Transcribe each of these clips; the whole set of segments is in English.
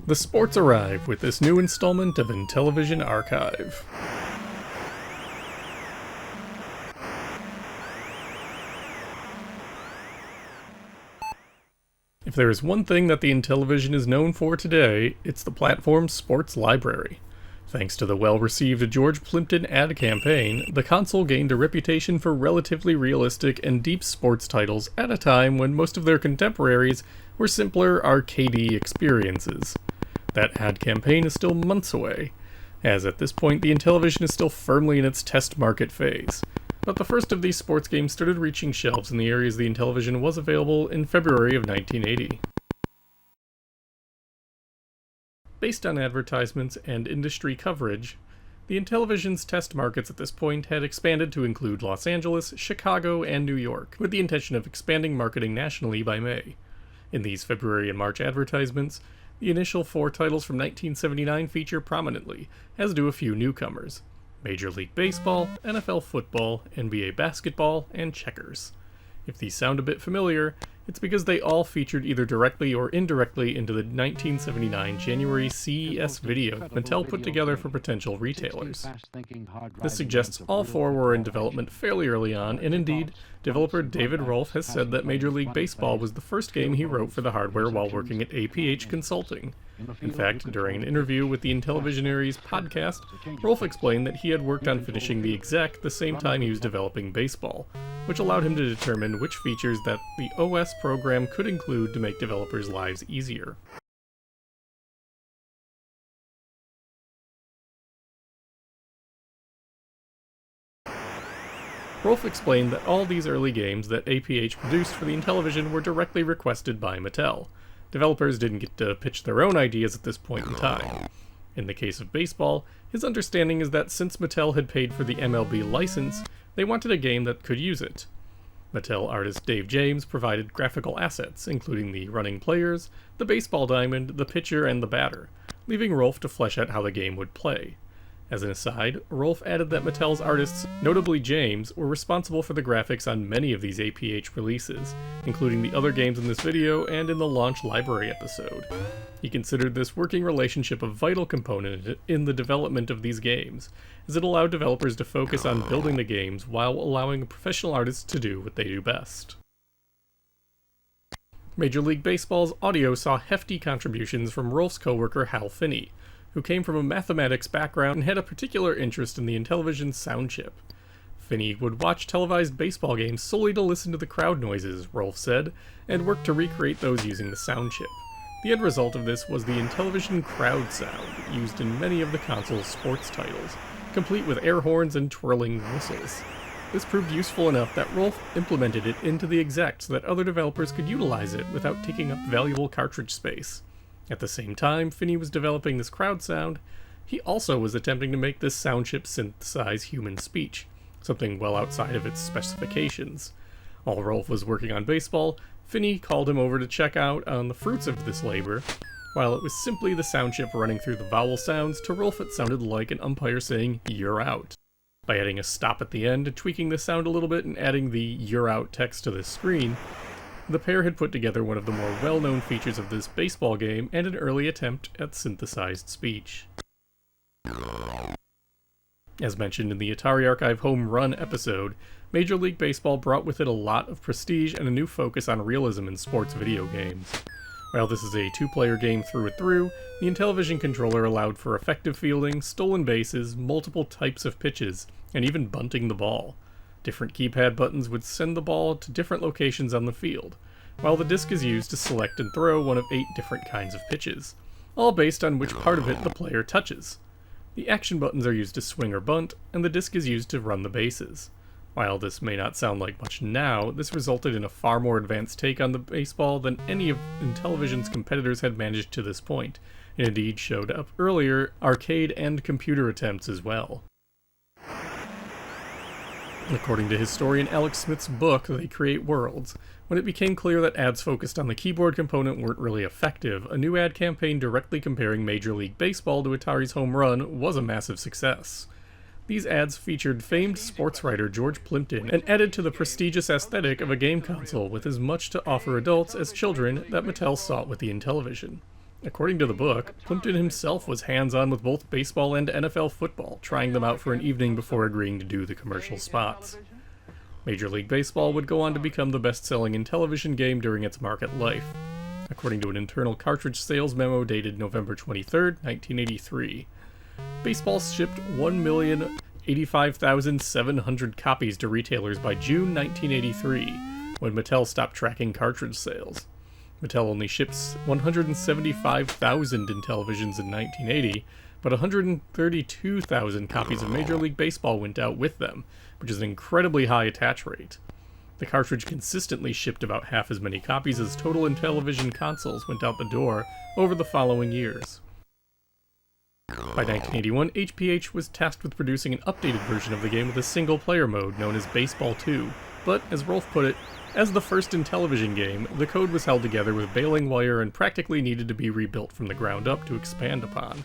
The sports arrive with this new installment of Intellivision Archive. If there is one thing that the Intellivision is known for today, it's the platform's sports library. Thanks to the well-received George Plimpton ad campaign, the console gained a reputation for relatively realistic and deep sports titles at a time when most of their contemporaries were simpler, arcadey experiences. That ad campaign is still months away, as at this point the Intellivision is still firmly in its test market phase. But the first of these sports games started reaching shelves in the areas the Intellivision was available in February of 1980. Based on advertisements and industry coverage, the Intellivision's test markets at this point had expanded to include Los Angeles, Chicago, and New York, with the intention of expanding marketing nationally by May. In these February and March advertisements, the initial 4 titles from 1979 feature prominently, as do a few newcomers: Major League Baseball, NFL football, NBA basketball, and checkers. If these sound a bit familiar, it's because they all featured either directly or indirectly into the 1979 January CES video Mattel put together for potential retailers. This suggests all 4 were in development fairly early on, and indeed, developer David Rolfe has said that Major League Baseball was the first game he wrote for the hardware while working at APH Consulting. In fact, during an interview with the Intellivisionaries podcast, Rolfe explained that he had worked on finishing the exec the same time he was developing baseball, which allowed him to determine which features that the OS program could include to make developers' lives easier. Rolfe explained that all these early games that APH produced for the Intellivision were directly requested by Mattel. Developers didn't get to pitch their own ideas at this point in time. In the case of baseball, his understanding is that since Mattel had paid for the MLB license, they wanted a game that could use it. Mattel artist Dave James provided graphical assets, including the running players, the baseball diamond, the pitcher, and the batter, leaving Rolfe to flesh out how the game would play. As an aside, Rolfe added that Mattel's artists, notably James, were responsible for the graphics on many of these APH releases, including the other games in this video and in the launch library episode. He considered this working relationship a vital component in the development of these games, as it allowed developers to focus on building the games while allowing professional artists to do what they do best. Major League Baseball's audio saw hefty contributions from Rolfe's coworker Hal Finney, who came from a mathematics background and had a particular interest in the Intellivision sound chip. Finney would watch televised baseball games solely to listen to the crowd noises, Rolfe said, and worked to recreate those using the sound chip. The end result of this was the Intellivision crowd sound, used in many of the console's sports titles, complete with air horns and twirling whistles. This proved useful enough that Rolfe implemented it into the exec so that other developers could utilize it without taking up valuable cartridge space. At the same time Finney was developing this crowd sound, he also was attempting to make this sound chip synthesize human speech, something well outside of its specifications. While Rolfe was working on baseball, Finney called him over to check out on the fruits of this labor. While it was simply the sound chip running through the vowel sounds, to Rolfe it sounded like an umpire saying, "You're out." By adding a stop at the end, tweaking the sound a little bit, and adding the "You're out" text to the screen, the pair had put together one of the more well-known features of this baseball game and an early attempt at synthesized speech. As mentioned in the Atari Archive Home Run episode, Major League Baseball brought with it a lot of prestige and a new focus on realism in sports video games. While this is a 2-player game through and through, the Intellivision controller allowed for effective fielding, stolen bases, multiple types of pitches, and even bunting the ball. Different keypad buttons would send the ball to different locations on the field, while the disc is used to select and throw one of 8 different kinds of pitches, all based on which part of it the player touches. The action buttons are used to swing or bunt, and the disc is used to run the bases. While this may not sound like much now, this resulted in a far more advanced take on the baseball than any of Intellivision's competitors had managed to this point, and indeed showed up earlier arcade and computer attempts as well. According to historian Alex Smith's book, They Create Worlds, when it became clear that ads focused on the keyboard component weren't really effective, a new ad campaign directly comparing Major League Baseball to Atari's Home Run was a massive success. These ads featured famed sports writer George Plimpton and added to the prestigious aesthetic of a game console with as much to offer adults as children that Mattel sought with the Intellivision. According to the book, Plimpton himself was hands-on with both baseball and NFL football, trying them out for an evening before agreeing to do the commercial spots. Major League Baseball would go on to become the best-selling Intellivision game during its market life, according to an internal cartridge sales memo dated November 23, 1983. Baseball shipped 1,085,700 copies to retailers by June 1983, when Mattel stopped tracking cartridge sales. Mattel only ships 175,000 Intellivisions in 1980, but 132,000 copies of Major League Baseball went out with them, which is an incredibly high attach rate. The cartridge consistently shipped about half as many copies as total Intellivision consoles went out the door over the following years. By 1981, HPH was tasked with producing an updated version of the game with a single-player mode known as Baseball 2, but, as Rolfe put it, as the first Intellivision game, the code was held together with baling wire and practically needed to be rebuilt from the ground up to expand upon.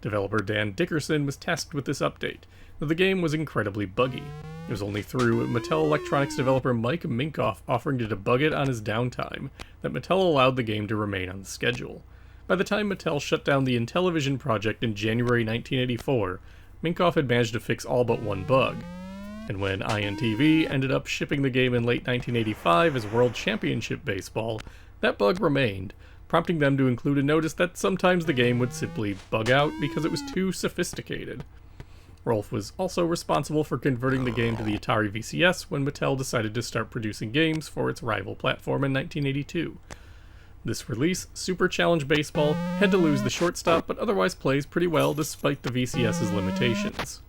Developer Dan Dickerson was tasked with this update, though the game was incredibly buggy. It was only through Mattel Electronics developer Mike Minkoff offering to debug it on his downtime that Mattel allowed the game to remain on the schedule. By the time Mattel shut down the Intellivision project in January 1984, Minkoff had managed to fix all but one bug. And when INTV ended up shipping the game in late 1985 as World Championship Baseball, that bug remained, prompting them to include a notice that sometimes the game would simply bug out because it was too sophisticated. Rolfe was also responsible for converting the game to the Atari VCS when Mattel decided to start producing games for its rival platform in 1982. This release, Super Challenge Baseball, had to lose the shortstop but otherwise plays pretty well despite the VCS's limitations.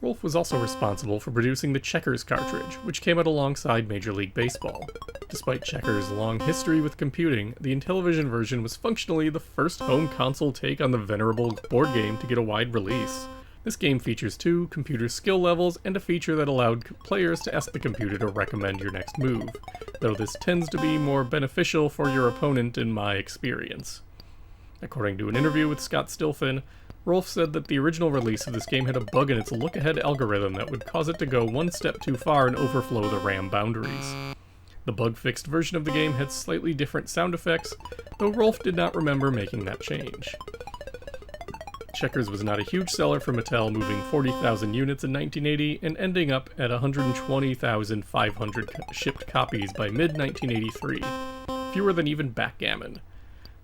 Rolfe was also responsible for producing the Checkers cartridge, which came out alongside Major League Baseball. Despite Checkers' long history with computing, the Intellivision version was functionally the first home console take on the venerable board game to get a wide release. This game features 2 computer skill levels and a feature that allowed players to ask the computer to recommend your next move, though this tends to be more beneficial for your opponent in my experience. According to an interview with Scott Stilphen, Rolfe said that the original release of this game had a bug in its look-ahead algorithm that would cause it to go one step too far and overflow the RAM boundaries. The bug-fixed version of the game had slightly different sound effects, though Rolfe did not remember making that change. Checkers was not a huge seller for Mattel, moving 40,000 units in 1980 and ending up at 120,500 shipped copies by mid-1983, fewer than even Backgammon.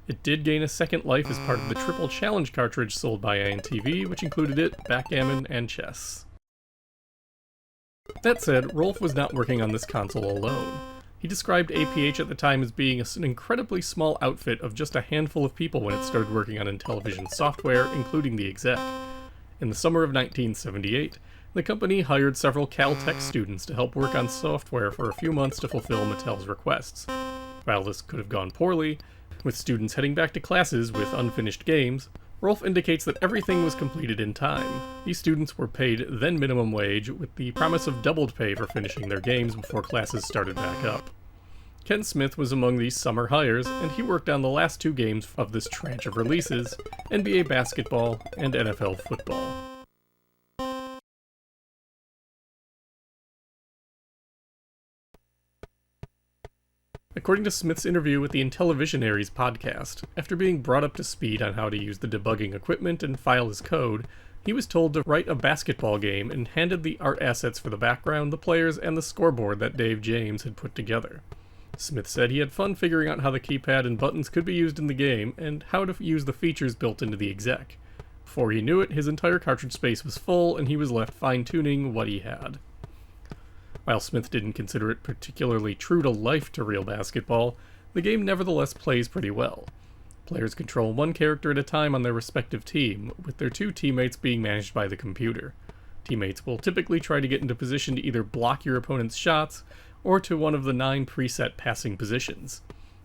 It did gain a second life as part of the Triple Challenge cartridge sold by INTV, which included it, Backgammon, and chess. That said, Rolfe was not working on this console alone. He described APH at the time as being an incredibly small outfit of just a handful of people when it started working on Intellivision software, including the exec. In the summer of 1978, the company hired several Caltech students to help work on software for a few months to fulfill Mattel's requests. While this could have gone poorly, with students heading back to classes with unfinished games, Rolfe indicates that everything was completed in time. These students were paid then minimum wage with the promise of doubled pay for finishing their games before classes started back up. Ken Smith was among these summer hires, and he worked on the last 2 games of this tranche of releases, NBA basketball and NFL football. According to Smith's interview with the Intellivisionaries podcast, after being brought up to speed on how to use the debugging equipment and file his code, he was told to write a basketball game and handed the art assets for the background, the players, and the scoreboard that Dave James had put together. Smith said he had fun figuring out how the keypad and buttons could be used in the game and how to use the features built into the exec. Before he knew it, his entire cartridge space was full and he was left fine-tuning what he had. While Smith didn't consider it particularly true to life to real basketball, the game nevertheless plays pretty well. Players control one character at a time on their respective team, with their 2 teammates being managed by the computer. Teammates will typically try to get into position to either block your opponent's shots, or to one of the 9 preset passing positions.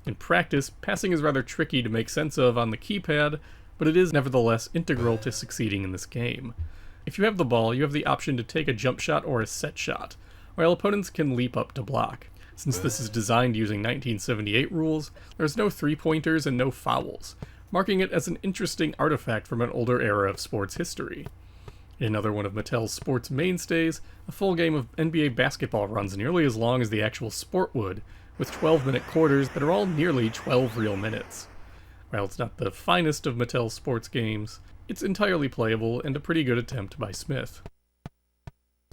In practice, passing is rather tricky to make sense of on the keypad, but it is nevertheless integral to succeeding in this game. If you have the ball, you have the option to take a jump shot or a set shot, while opponents can leap up to block. Since this is designed using 1978 rules, there's no 3-pointers and no fouls, marking it as an interesting artifact from an older era of sports history. In another one of Mattel's sports mainstays, a full game of NBA basketball runs nearly as long as the actual sport would, with 12-minute quarters that are all nearly 12 real minutes. While it's not the finest of Mattel's sports games, it's entirely playable and a pretty good attempt by Smith.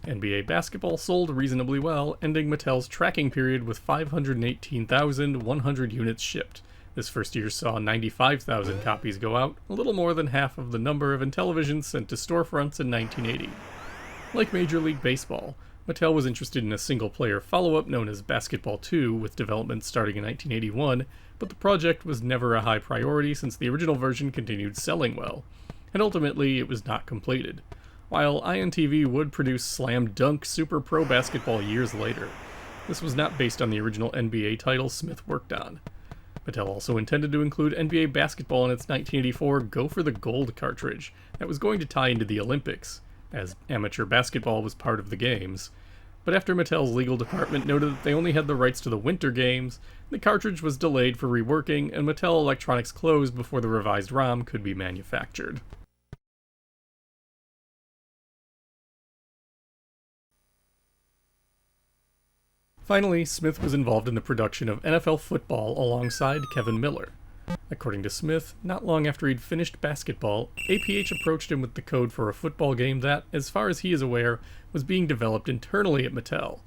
NBA basketball sold reasonably well, ending Mattel's tracking period with 518,100 units shipped. This first year saw 95,000 copies go out, a little more than half of the number of Intellivisions sent to storefronts in 1980. Like Major League Baseball, Mattel was interested in a single-player follow-up known as Basketball 2, with development starting in 1981, but the project was never a high priority since the original version continued selling well, and ultimately it was not completed, while INTV would produce Slam Dunk Super Pro Basketball years later. This was not based on the original NBA title Smith worked on. Mattel also intended to include NBA basketball in its 1984 Go for the Gold cartridge that was going to tie into the Olympics, as amateur basketball was part of the games. But after Mattel's legal department noted that they only had the rights to the Winter Games, the cartridge was delayed for reworking, and Mattel Electronics closed before the revised ROM could be manufactured. Finally, Smith was involved in the production of NFL football alongside Kevin Miller. According to Smith, not long after he'd finished basketball, APH approached him with the code for a football game that, as far as he is aware, was being developed internally at Mattel.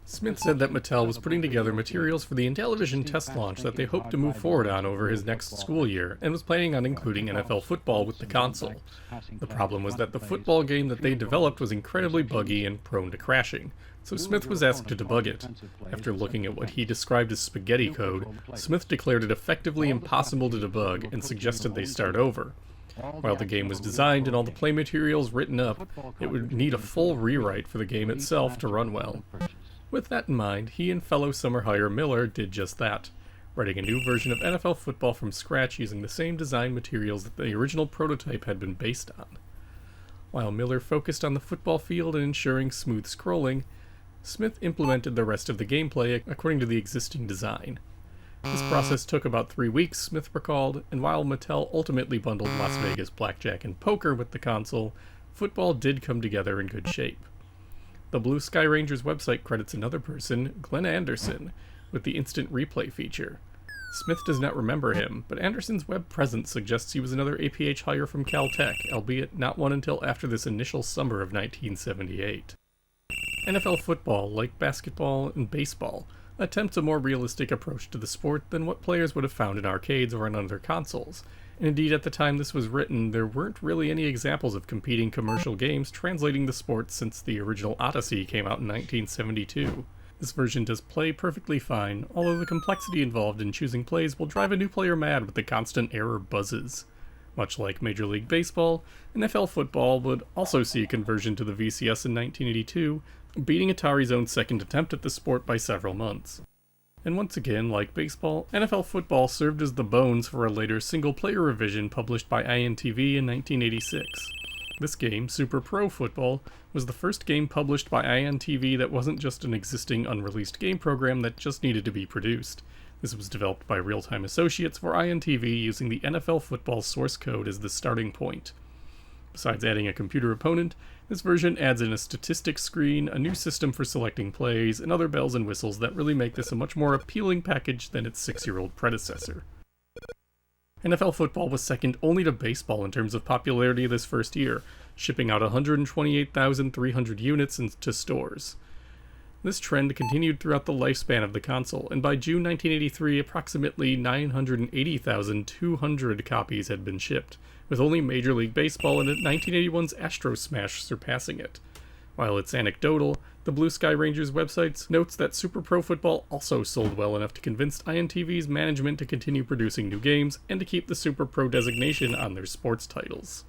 Smith said that Mattel was putting together materials for the Intellivision test launch that they hoped to move forward on over his next school year, and was planning on including NFL football with the console. The problem was that the football game that they developed was incredibly buggy and prone to crashing, so Smith was asked to debug it. After looking at what he described as spaghetti code, Smith declared it effectively impossible to debug and suggested they start over. While the game was designed and all the play materials written up, it would need a full rewrite for the game itself to run well. With that in mind, he and fellow summer hire Miller did just that, writing a new version of NFL football from scratch using the same design materials that the original prototype had been based on. While Miller focused on the football field and ensuring smooth scrolling, Smith implemented the rest of the gameplay according to the existing design. This process took about 3 weeks, Smith recalled, and while Mattel ultimately bundled Las Vegas blackjack and poker with the console, football did come together in good shape. The Blue Sky Rangers website credits another person, Glenn Anderson, with the instant replay feature. Smith does not remember him, but Anderson's web presence suggests he was another APH hire from Caltech, albeit not one until after this initial summer of 1978. NFL football, like basketball and baseball, attempts a more realistic approach to the sport than what players would have found in arcades or on other consoles. And indeed, at the time this was written, there weren't really any examples of competing commercial games translating the sport since the original Odyssey came out in 1972. This version does play perfectly fine, although the complexity involved in choosing plays will drive a new player mad with the constant error buzzes. Much like Major League Baseball, NFL football would also see a conversion to the VCS in 1982, beating Atari's own second attempt at the sport by several months. And once again, like baseball, NFL football served as the bones for a later single-player revision published by INTV in 1986. This game, Super Pro Football, was the first game published by INTV that wasn't just an existing unreleased game program that just needed to be produced. This was developed by real-time associates for INTV using the NFL football source code as the starting point. Besides adding a computer opponent, this version adds in a statistics screen, a new system for selecting plays, and other bells and whistles that really make this a much more appealing package than its 6-year-old predecessor. NFL football was second only to baseball in terms of popularity this first year, shipping out 128,300 units to stores. This trend continued throughout the lifespan of the console, and by June 1983, approximately 980,200 copies had been shipped, with only Major League Baseball and 1981's Astro Smash surpassing it. While it's anecdotal, the Blue Sky Rangers website notes that Super Pro Football also sold well enough to convince INTV's management to continue producing new games and to keep the Super Pro designation on their sports titles.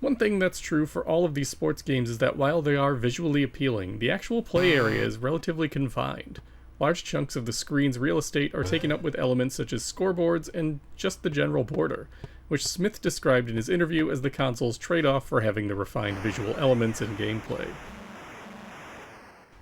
One thing that's true for all of these sports games is that while they are visually appealing, the actual play area is relatively confined. Large chunks of the screen's real estate are taken up with elements such as scoreboards and just the general border, which Smith described in his interview as the console's trade-off for having the refined visual elements in gameplay.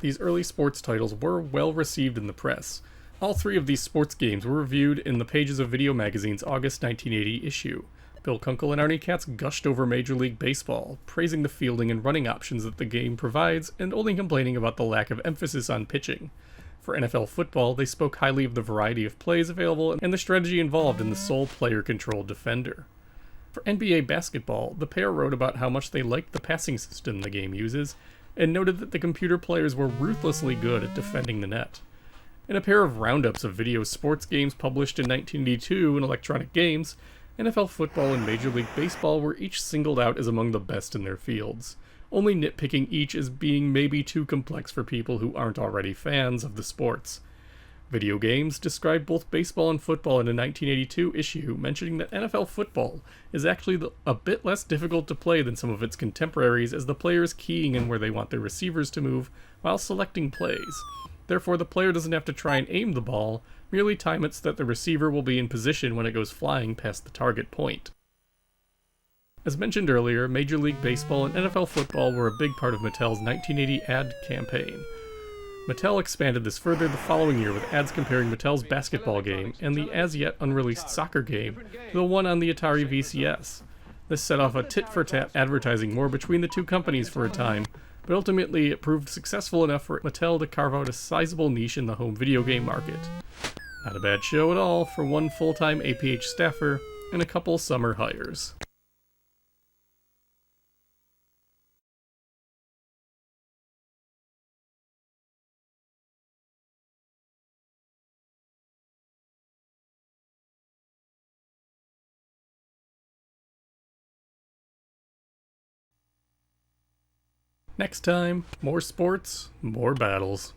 These early sports titles were well received in the press. All 3 of these sports games were reviewed in the Pages of Video magazine's August 1980 issue. Bill Kunkel and Arnie Katz gushed over Major League Baseball, praising the fielding and running options that the game provides, and only complaining about the lack of emphasis on pitching. For NFL football, they spoke highly of the variety of plays available and the strategy involved in the sole player-controlled defender. For NBA basketball, the pair wrote about how much they liked the passing system the game uses, and noted that the computer players were ruthlessly good at defending the net. In a pair of roundups of video sports games published in 1982 in Electronic Games, NFL football and Major League Baseball were each singled out as among the best in their fields, only nitpicking each as being maybe too complex for people who aren't already fans of the sports. Video Games described both baseball and football in a 1982 issue, mentioning that NFL football is actually a bit less difficult to play than some of its contemporaries, as the player is keying in where they want their receivers to move while selecting plays. Therefore, the player doesn't have to try and aim the ball, merely time it so that the receiver will be in position when it goes flying past the target point. As mentioned earlier, Major League Baseball and NFL football were a big part of Mattel's 1980 ad campaign. Mattel expanded this further the following year with ads comparing Mattel's basketball game and the as-yet unreleased soccer game to the one on the Atari VCS. This set off a tit-for-tat advertising war between the two companies for a time, but ultimately it proved successful enough for Mattel to carve out a sizable niche in the home video game market. Not a bad show at all for one full-time APH staffer and a couple summer hires. Next time, more sports, more battles.